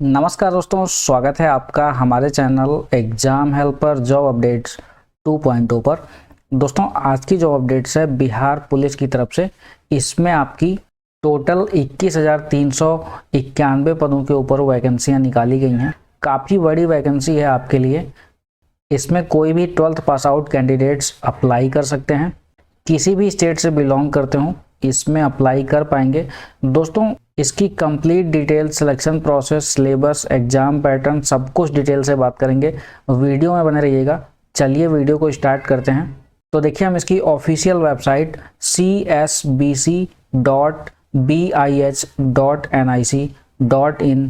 नमस्कार दोस्तों, स्वागत है आपका हमारे channel exam helper job updates 2.0 पर। दोस्तों, आज की जो अपडेट्स है बिहार पुलिस की तरफ से, इसमें आपकी टोटल 21,391 पदों के ऊपर वैकेंसियां निकाली गई हैं। काफ़ी बड़ी वैकेंसी है आपके लिए। इसमें कोई भी 12th pass out candidates apply कर सकते हैं। किसी भी स्टेट से बिलोंग करते हो इसमें अप्लाई कर पाएंगे। दोस्तों, इसकी complete detail, selection process, syllabus, exam pattern, सब कुछ डिटेल से बात करेंगे। वीडियो में बने रहिएगा। चलिए वीडियो को स्टार्ट करते हैं। तो देखिए, हम इसकी ऑफिशियल वेबसाइट csbc.bih.nic.in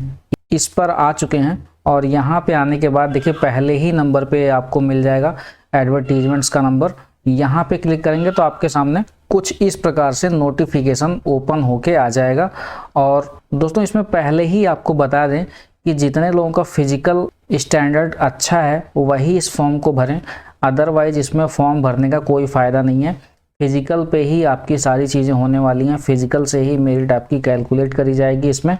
इस पर आ चुके हैं। और यहाँ पे आने के बाद देखिए, पहले ही नंबर पे आपको मिल जाएगा एडवर्टीजमेंट्स का नंबर। यहाँ पे क्लिक करेंगे तो आपके सामने कुछ इस प्रकार से नोटिफिकेशन ओपन होके आ जाएगा। और दोस्तों, इसमें पहले ही आपको बता दें कि जितने लोगों का फिजिकल स्टैंडर्ड अच्छा है वही इस फॉर्म को भरें, अदरवाइज इसमें फॉर्म भरने का कोई फ़ायदा नहीं है। फिजिकल पे ही आपकी सारी चीज़ें होने वाली हैं, फिजिकल से ही मेरिट आपकी कैलकुलेट करी जाएगी इसमें।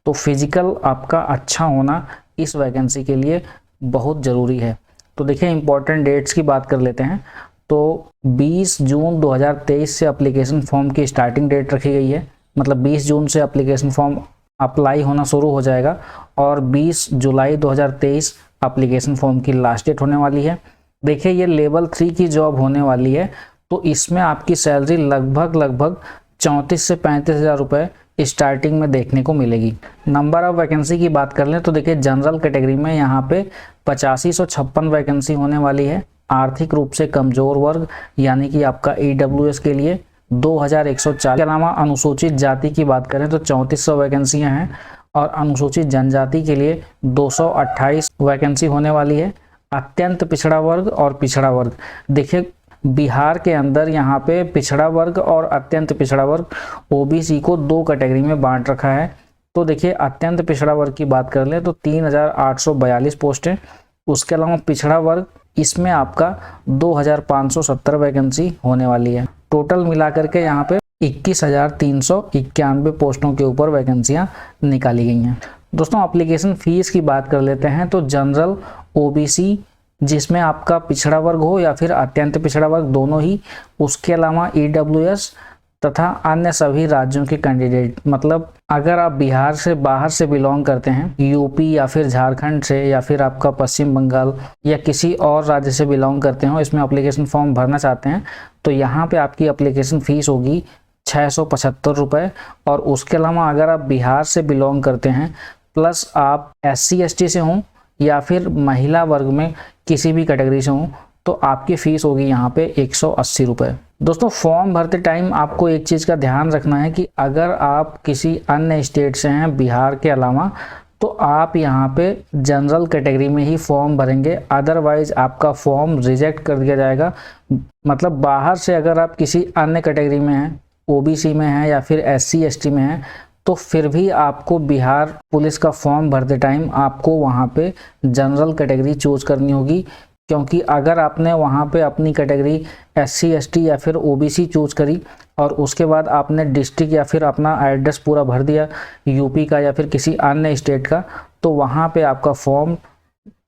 तो फिजिकल आपका अच्छा होना इस वैकेंसी के लिए बहुत ज़रूरी है। तो देखिए, इंपॉर्टेंट डेट्स की बात कर लेते हैं। तो 20 जून 2023 से एप्लीकेशन फॉर्म की स्टार्टिंग डेट रखी गई है। मतलब 20 जून से एप्लीकेशन फॉर्म अप्लाई होना शुरू हो जाएगा और 20 जुलाई 2023 एप्लीकेशन फॉर्म की लास्ट डेट होने वाली है। देखिए, ये लेवल 3 की जॉब होने वाली है। तो इसमें आपकी सैलरी लगभग 34 से 35 हज़ार रुपये स्टार्टिंग में देखने को मिलेगी। नंबर ऑफ वैकेंसी की बात कर लें तो देखिए, जनरल कैटेगरी में यहाँ पे 8556 वैकेंसी होने वाली है। आर्थिक रूप से कमजोर वर्ग यानी कि आपका ईडब्ल्यूएस के लिए 2140 के अलावा अनुसूचित जाति की बात करें तो 3400 वैकेंसियां हैं और अनुसूचित जनजाति के लिए 228 वैकेंसी होने वाली है। अत्यंत पिछड़ा वर्ग और पिछड़ा वर्ग, देखिए बिहार के अंदर यहाँ पे पिछड़ा वर्ग और अत्यंत पिछड़ा वर्ग ओबीसी को 2 कैटेगरी में बांट रखा है। तो देखिए, अत्यंत पिछड़ा वर्ग की बात कर लें तो 3842 पोस्टें। उसके अलावा पिछड़ा वर्ग, इसमें आपका 2570 वैकेंसी होने वाली है। टोटल मिलाकर के यहाँ पे 21,391 पोस्टों के ऊपर वैकेंसियां निकाली गई हैं। दोस्तों, एप्लीकेशन फीस की बात कर लेते हैं तो जनरल, ओबीसी, जिसमें आपका पिछड़ा वर्ग हो या फिर अत्यंत पिछड़ा वर्ग, दोनों ही, उसके अलावा ईडब्ल्यूएस तथा अन्य सभी राज्यों के कैंडिडेट, मतलब अगर आप बिहार से बाहर से बिलोंग करते हैं, यूपी या फिर झारखंड से या फिर आपका पश्चिम बंगाल या किसी और राज्य से बिलोंग करते हो, इसमें एप्लीकेशन फॉर्म भरना चाहते हैं, तो यहाँ पे आपकी एप्लीकेशन फीस होगी 675 रुपये। और उसके अलावा अगर आप बिहार से बिलोंग करते हैं प्लस आप SC/ST से हों या फिर महिला वर्ग में किसी भी कैटेगरी से हों तो आपकी फ़ीस होगी यहाँ पे 180 रुपये। दोस्तों, फॉर्म भरते टाइम आपको एक चीज़ का ध्यान रखना है कि अगर आप किसी अन्य स्टेट से हैं बिहार के अलावा तो आप यहाँ पे जनरल कैटेगरी में ही फॉर्म भरेंगे, अदरवाइज आपका फॉर्म रिजेक्ट कर दिया जाएगा। मतलब बाहर से अगर आप किसी अन्य कैटेगरी में हैं, ओबीसी में हैं या फिर SC/ST में हैं, तो फिर भी आपको बिहार पुलिस का फॉर्म भरते टाइम आपको वहाँ पे जनरल कैटेगरी चूज करनी होगी। क्योंकि अगर आपने वहाँ पे अपनी कैटेगरी SC/ST या फिर ओबीसी चूज करी और उसके बाद आपने डिस्ट्रिक्ट या फिर अपना एड्रेस पूरा भर दिया यूपी का या फिर किसी अन्य स्टेट का, तो वहाँ पे आपका फॉर्म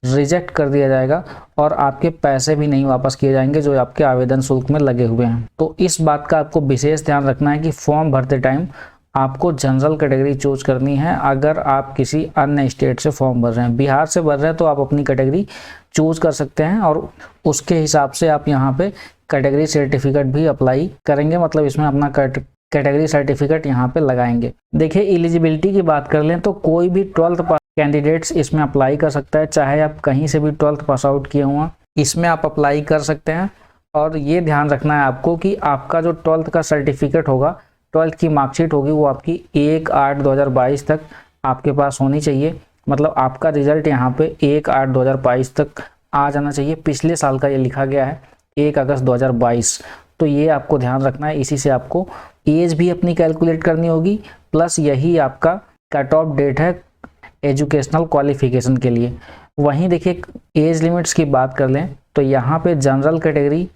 रिजेक्ट कर दिया जाएगा और आपके पैसे भी नहीं वापस किए जाएंगे जो आपके आवेदन शुल्क में लगे हुए हैं। तो इस बात का आपको विशेष ध्यान रखना है कि फॉर्म भरते टाइम आपको जनरल कैटेगरी चूज करनी है। अगर आप किसी अन्य स्टेट से फॉर्म भर रहे हैं, बिहार से भर रहे हैं, तो आप अपनी कैटेगरी चूज कर सकते हैं और उसके हिसाब से आप यहाँ पे कैटेगरी सर्टिफिकेट भी अप्लाई करेंगे। मतलब इसमें अपना कैटेगरी सर्टिफिकेट यहाँ पे लगाएंगे। देखिए, एलिजिबिलिटी की बात कर लें तो कोई भी 12th पास कैंडिडेट्स इसमें अप्लाई कर सकता है, चाहे आप कहीं से भी 12th पास आउट किए हुआ, इसमें आप अप्लाई कर सकते हैं। और ये ध्यान रखना है आपको कि आपका जो 12th का सर्टिफिकेट होगा, 12th की मार्कशीट होगी, वो आपकी 1/8/2022 तक आपके पास होनी चाहिए। मतलब आपका रिजल्ट यहाँ पे 1/8/2022 तक आ जाना चाहिए। पिछले साल का ये लिखा गया है 1 अगस्त 2022। तो ये आपको ध्यान रखना है। इसी से आपको एज भी अपनी कैलकुलेट करनी होगी, प्लस यही आपका कट ऑफ डेट है एजुकेशनल क्वालिफिकेशन के लिए। वहीं देखिए, एज लिमिट्स की बात कर लें तो यहाँ पे जनरल कैटेगरी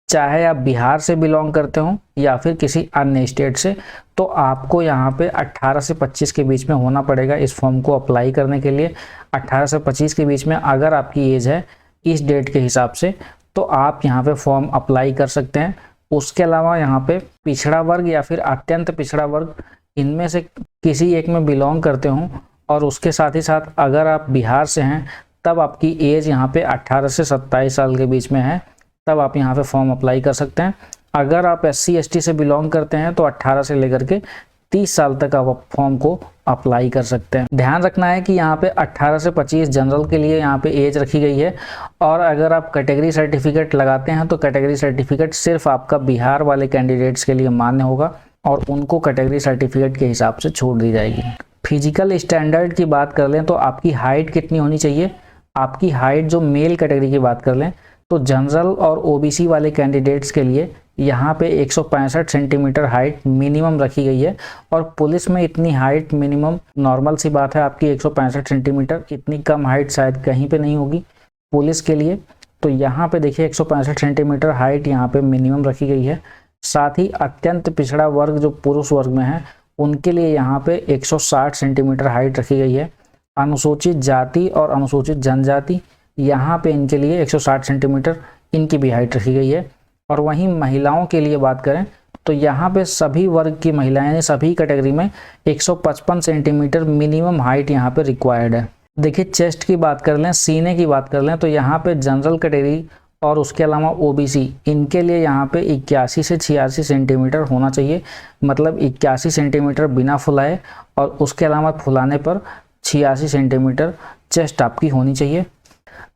चाहे आप बिहार से बिलोंग करते हो या फिर किसी अन्य स्टेट से, तो आपको यहाँ पे 18 से 25 के बीच में होना पड़ेगा इस फॉर्म को अप्लाई करने के लिए। 18 से 25 के बीच में अगर आपकी एज है इस डेट के हिसाब से, तो आप यहाँ पे फॉर्म अप्लाई कर सकते हैं। उसके अलावा यहाँ पे पिछड़ा वर्ग या फिर अत्यंत पिछड़ा वर्ग, इनमें से किसी एक में बिलोंग करते हो और उसके साथ ही साथ अगर आप बिहार से हैं, तब आपकी एज यहाँ पे 18 से 27 साल के बीच में है, तब आप यहाँ पे फॉर्म अप्लाई कर सकते हैं। अगर आप SC ST से बिलोंग करते हैं तो 18 से लेकर के 30 साल तक आप फॉर्म को अप्लाई कर सकते हैं। ध्यान रखना है कि यहाँ पे 18 से 25 जनरल के लिए यहाँ पे एज रखी गई है, और अगर आप कैटेगरी सर्टिफिकेट लगाते हैं तो कैटेगरी सर्टिफिकेट सिर्फ आपका बिहार वाले कैंडिडेट्स के लिए मान्य होगा और उनको कैटेगरी सर्टिफिकेट के हिसाब से छूट दी जाएगी। फिजिकल स्टैंडर्ड की बात कर लें तो आपकी हाइट कितनी होनी चाहिए। आपकी हाइट जो मेल कैटेगरी की बात कर लें तो जनरल और OBC वाले कैंडिडेट्स के लिए यहाँ पे 165 सेंटीमीटर हाइट मिनिमम रखी गई है, और पुलिस में इतनी हाइट मिनिमम नॉर्मल सी बात है, आपकी 165 सेंटीमीटर, इतनी कम हाइट शायद कहीं पे नहीं होगी पुलिस के लिए। तो यहाँ पे देखिए 165 सेंटीमीटर हाइट यहाँ पे मिनिमम रखी गई है। साथ ही अत्यंत पिछड़ा वर्ग जो पुरुष वर्ग में है उनके लिए यहाँ पे 160 सेंटीमीटर हाइट रखी गई है। अनुसूचित जाति और अनुसूचित जनजाति, यहाँ पे इनके लिए 160 सेंटीमीटर इनकी भी हाइट रखी गई है। और वहीं महिलाओं के लिए बात करें तो यहाँ पे सभी वर्ग की महिलाएं सभी कैटेगरी में 155 सेंटीमीटर मिनिमम हाइट यहाँ पे रिक्वायर्ड है। देखिए चेस्ट की बात कर लें, सीने की बात कर लें तो यहाँ पे जनरल कैटेगरी और उसके अलावा OBC इनके लिए यहाँ पे 81 से 86 सेंटीमीटर होना चाहिए, मतलब 81 सेंटीमीटर बिना फुलाए और उसके अलावा फुलाने पर 86 सेंटीमीटर चेस्ट आपकी होनी चाहिए।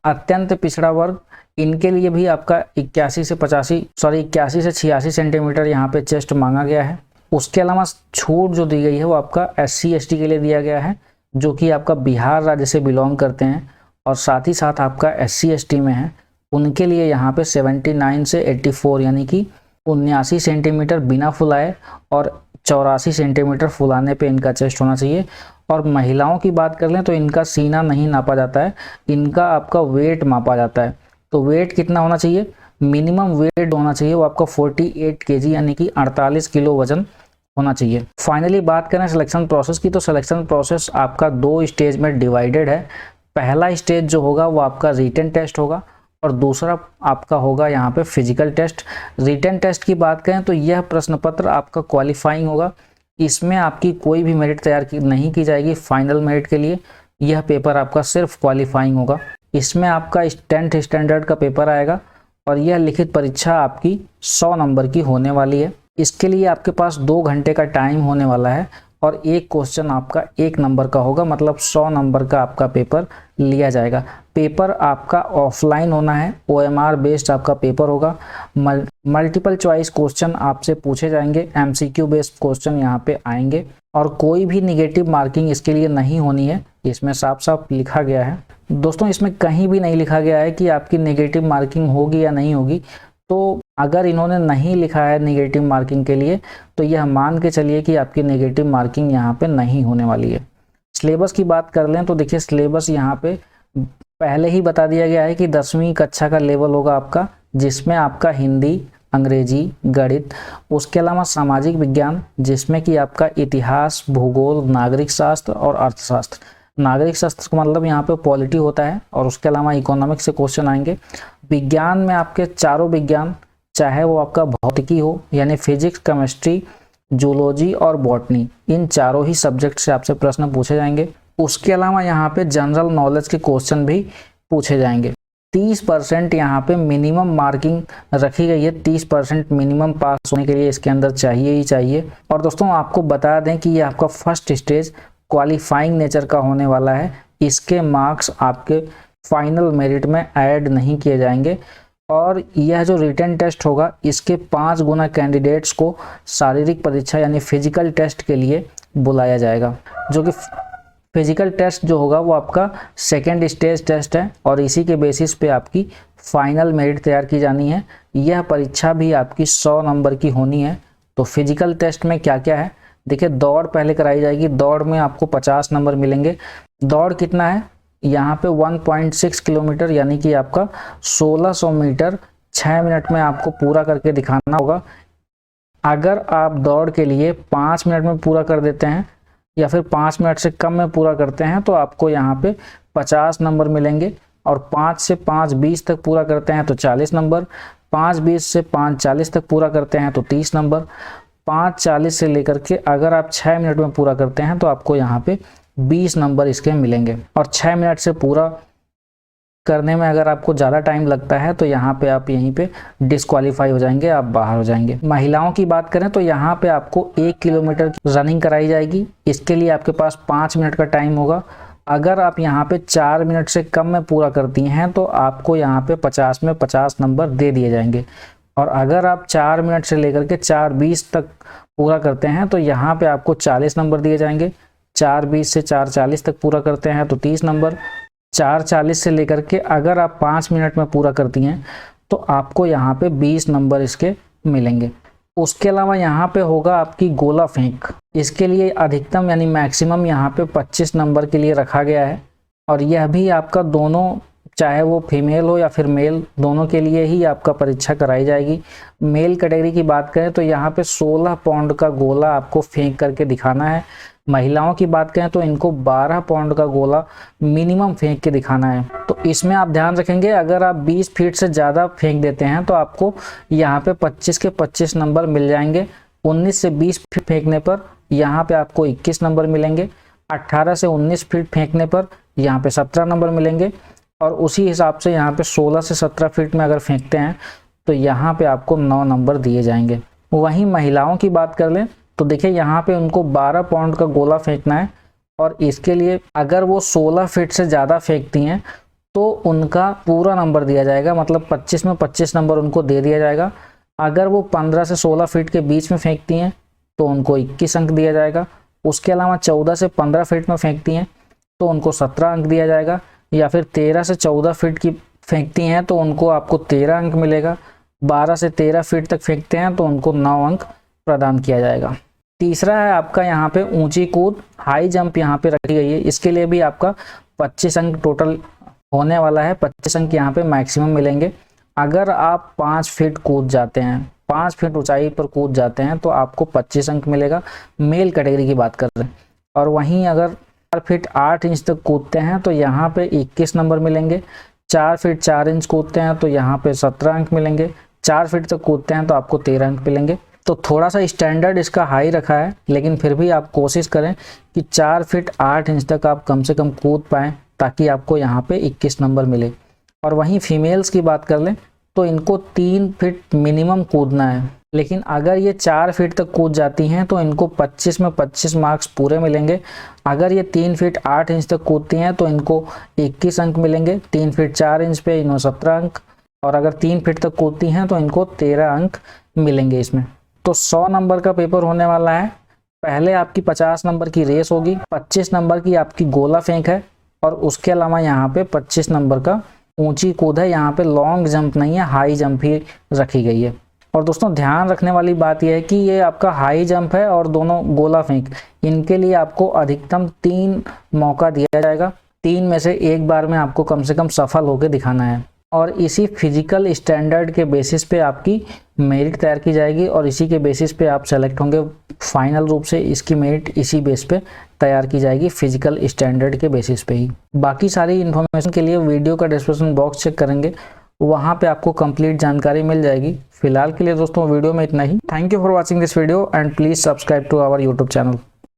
अत्यंत पिछड़ा वर्ग, इनके लिए भी आपका 81 से 86 सेंटीमीटर यहाँ पे चेस्ट मांगा गया है। उसके अलावा छूट जो दी गई है वो आपका SC ST के लिए दिया गया है, जो कि आपका बिहार राज्य से बिलोंग करते हैं और साथ ही साथ आपका SC ST में है, उनके लिए यहाँ पे 79 से 84 यानी कि 79 सेंटीमीटर बिना फुलाए और 84 सेंटीमीटर फुलाने पे इनका चेस्ट होना चाहिए। और महिलाओं की बात कर लें तो इनका सीना नहीं नापा जाता है, इनका आपका वेट मापा जाता है। तो वेट कितना होना चाहिए, मिनिमम वेट होना चाहिए वो आपका 48 kg यानी कि 48 किलो वजन होना चाहिए। फाइनली बात करें सिलेक्शन प्रोसेस की, तो सिलेक्शन प्रोसेस आपका 2 स्टेज में डिवाइडेड है। पहला स्टेज जो होगा वो आपका रिटन टेस्ट होगा और दूसरा आपका होगा यहाँ पे फिजिकल टेस्ट। रिटन टेस्ट की बात करें तो यह प्रश्न पत्र आपका क्वालिफाइंग होगा, इसमें आपकी कोई भी मेरिट तैयार नहीं की जाएगी फाइनल मेरिट के लिए, यह पेपर आपका सिर्फ क्वालिफाइंग होगा। इसमें आपका 10th स्टैंडर्ड का पेपर आएगा और यह लिखित परीक्षा आपकी 100 नंबर की होने वाली है। इसके लिए आपके पास 2 घंटे का टाइम होने वाला है और एक क्वेश्चन आपका 1 नंबर का होगा, मतलब 100 नंबर का आपका पेपर लिया जाएगा। पेपर आपका ऑफलाइन होना है, OMR बेस्ड आपका पेपर होगा। मल्टीपल चॉइस क्वेश्चन आपसे पूछे जाएंगे, MCQ बेस्ड क्वेश्चन यहाँ पे आएंगे और कोई भी निगेटिव मार्किंग इसके लिए नहीं होनी है, इसमें साफ साफ लिखा गया है। दोस्तों इसमें कहीं भी नहीं लिखा गया है कि आपकी नेगेटिव मार्किंग होगी या नहीं होगी, तो अगर इन्होंने नहीं लिखा है नेगेटिव मार्किंग के लिए तो यह मान के चलिए कि आपकी नेगेटिव मार्किंग यहाँ पे नहीं होने वाली है। सिलेबस की बात कर लें तो देखिए सिलेबस यहाँ पे पहले ही बता दिया गया है कि 10वीं कक्षा का लेवल होगा आपका, जिसमें आपका हिंदी, अंग्रेजी, गणित, उसके अलावा सामाजिक विज्ञान जिसमें कि आपका इतिहास, भूगोल, नागरिक शास्त्र और अर्थशास्त्र। नागरिक शास्त्र का मतलब यहाँ पे पॉलिटी होता है और उसके अलावा इकोनॉमिक्स से क्वेश्चन आएंगे। विज्ञान में आपके चारों विज्ञान, चाहे वो आपका भौतिकी हो यानी फिजिक्स, केमिस्ट्री, जूलॉजी और बॉटनी, इन चारों ही सब्जेक्ट से आपसे प्रश्न पूछे जाएंगे। उसके अलावा यहाँ पे जनरल नॉलेज के क्वेश्चन भी पूछे जाएंगे। 30% यहाँ पे मिनिमम मार्किंग रखी गई है, 30% मिनिमम पास होने के लिए इसके अंदर चाहिए ही चाहिए। और दोस्तों आपको बता दें कि ये आपका फर्स्ट स्टेज क्वालिफाइंग नेचर का होने वाला है, इसके मार्क्स आपके फाइनल मेरिट में ऐड नहीं किए जाएंगे। और यह जो रिटन टेस्ट होगा इसके 5 गुना कैंडिडेट्स को शारीरिक परीक्षा यानी फिजिकल टेस्ट के लिए बुलाया जाएगा, जो कि फिजिकल टेस्ट जो होगा वो आपका सेकेंड स्टेज टेस्ट है और इसी के बेसिस पे आपकी फाइनल मेरिट तैयार की जानी है। यह परीक्षा भी आपकी 100 नंबर की होनी है। तो फिजिकल टेस्ट में क्या क्या है, देखिए दौड़ पहले कराई जाएगी, दौड़ में आपको 50 नंबर मिलेंगे। दौड़ कितना है, यहाँ पे 1.6 किलोमीटर यानी कि आपका 1600 मीटर 6 मिनट में आपको पूरा करके दिखाना होगा। अगर आप दौड़ के लिए 5 मिनट में पूरा कर देते हैं या फिर 5 मिनट से कम में पूरा करते हैं तो आपको यहाँ पे 50 नंबर मिलेंगे। और 5 से 5:20 तक पूरा करते हैं तो 40 नंबर, 5:20 से 5:40 तक पूरा करते हैं तो 30 नंबर, 5:40 से लेकर के अगर आप 6 मिनट में पूरा करते हैं तो आपको यहाँ पे 20 नंबर इसके मिलेंगे। और 6 मिनट से पूरा करने में अगर आपको ज़्यादा टाइम लगता है तो यहाँ पे आप यहीं पे डिस्क्वालीफाई हो जाएंगे, आप बाहर हो जाएंगे। महिलाओं की बात करें तो यहाँ पे आपको 1 किलोमीटर की रनिंग कराई जाएगी। इसके लिए आपके पास 5 मिनट का टाइम होगा। अगर आप यहाँ पे 4 मिनट से कम में पूरा करती हैं तो आपको यहाँ पे 50 में 50 नंबर दे दिए जाएंगे। और अगर आप 4 मिनट से लेकर के 4:20 तक पूरा करते हैं तो यहाँ पे आपको 40 नंबर दिए जाएंगे। 4:20 से 4:40 तक पूरा करते हैं तो 30 नंबर, 4:40 से लेकर के अगर आप 5 मिनट में पूरा करती हैं तो आपको यहाँ पे 20 नंबर इसके मिलेंगे। उसके अलावा यहाँ पे होगा आपकी गोला फेंक। इसके लिए अधिकतम यानी मैक्सिमम यहाँ पे 25 नंबर के लिए रखा गया है। और यह भी आपका दोनों, चाहे वो फीमेल हो या फिर मेल, दोनों के लिए ही आपका परीक्षा कराई जाएगी। मेल कैटेगरी की बात करें तो यहाँ पे 16 पाउंड का गोला आपको फेंक करके दिखाना है। महिलाओं की बात करें तो इनको 12 पाउंड का गोला मिनिमम फेंक के दिखाना है। तो इसमें आप ध्यान रखेंगे, अगर आप 20 फीट से ज़्यादा फेंक देते हैं तो आपको यहाँ पे 25 के 25 नंबर मिल जाएंगे। 19 से 20 फीट फेंकने पर यहाँ पे आपको 21 नंबर मिलेंगे। 18 से 19 फीट फेंकने पर यहाँ पे 17 नंबर मिलेंगे। और उसी हिसाब से यहाँ पे 16 से 17 फीट में अगर फेंकते हैं तो यहाँ पे आपको 9 नंबर दिए जाएंगे। वहीं महिलाओं की बात कर लें तो देखिए यहाँ पे उनको 12 पाउंड का गोला फेंकना है। और इसके लिए अगर वो 16 फीट से ज़्यादा फेंकती हैं तो उनका पूरा नंबर दिया जाएगा, मतलब 25 में 25 नंबर उनको दे दिया जाएगा। अगर वो 15 से 16 फीट के बीच में फेंकती हैं तो उनको 21 अंक दिया जाएगा। उसके अलावा 14 से 15 फीट में फेंकती हैं तो उनको 17 अंक दिया जाएगा। या फिर 13 से 14 फीट की फेंकती हैं तो उनको आपको 13 अंक मिलेगा। 12 से 13 फीट तक फेंकते हैं तो उनको 9 अंक प्रदान किया जाएगा। तीसरा है आपका यहाँ पे ऊंची कूद, हाई जंप यहाँ पे रखी गई है। इसके लिए भी आपका 25 अंक टोटल होने वाला है। 25 अंक यहाँ पे मैक्सिमम मिलेंगे। अगर आप 5 फीट कूद जाते हैं, 5 फीट ऊंचाई पर कूद जाते हैं तो आपको 25 अंक मिलेगा, मेल कैटेगरी की बात कर रहे हैं। और वहीं अगर 4 फीट 8 इंच तक कूदते हैं तो यहाँ पे 21 नंबर मिलेंगे। 4 फीट 4 इंच कूदते हैं तो यहाँ पे 17 अंक मिलेंगे। 4 फीट तक कूदते हैं तो आपको 13 अंक मिलेंगे। तो थोड़ा सा स्टैंडर्ड इसका हाई रखा है, लेकिन फिर भी आप कोशिश करें कि 4 फीट 8 इंच तक आप कम से कम कूद पाएँ ताकि आपको यहाँ पे 21 नंबर मिले। और वहीं फीमेल्स की बात कर लें तो इनको 3 फीट मिनिमम कूदना है, लेकिन अगर ये 4 फीट तक कूद जाती हैं तो इनको 25 में 25 मार्क्स पूरे मिलेंगे। अगर ये 3 फीट 8 इंच तक कूदती हैं तो इनको 21 अंक मिलेंगे। 3 फीट 4 इंच पे इनको 17 अंक। और अगर 3 फीट तक कूदती हैं तो इनको 13 अंक मिलेंगे इसमें। तो 100 नंबर का पेपर होने वाला है। पहले आपकी 50 नंबर की रेस होगी, 25 नंबर की आपकी गोला फेंक है और उसके अलावा यहाँ पे 25 नंबर का ऊंची कूद है। यहाँ पे लॉन्ग जंप नहीं है, हाई जंप ही रखी गई है। और दोस्तों ध्यान रखने वाली बात यह है कि ये आपका हाई जंप है और दोनों गोला फेंक, इनके लिए आपको अधिकतम 3 मौका दिया जाएगा। 3 में से एक बार में आपको कम से कम सफल होकर दिखाना है। और इसी फिजिकल स्टैंडर्ड के बेसिस पे आपकी मेरिट तैयार की जाएगी और इसी के बेसिस पे आप सेलेक्ट होंगे। फाइनल रूप से इसकी मेरिट इसी बेस पे तैयार की जाएगी, फिजिकल स्टैंडर्ड के बेसिस पे ही। बाकी सारी इन्फॉर्मेशन के लिए वीडियो का डिस्क्रिप्शन बॉक्स चेक करेंगे, वहाँ पे आपको कंप्लीट जानकारी मिल जाएगी। फिलहाल के लिए दोस्तों वीडियो में इतना ही। Thank you for watching this video and please subscribe to our YouTube channel.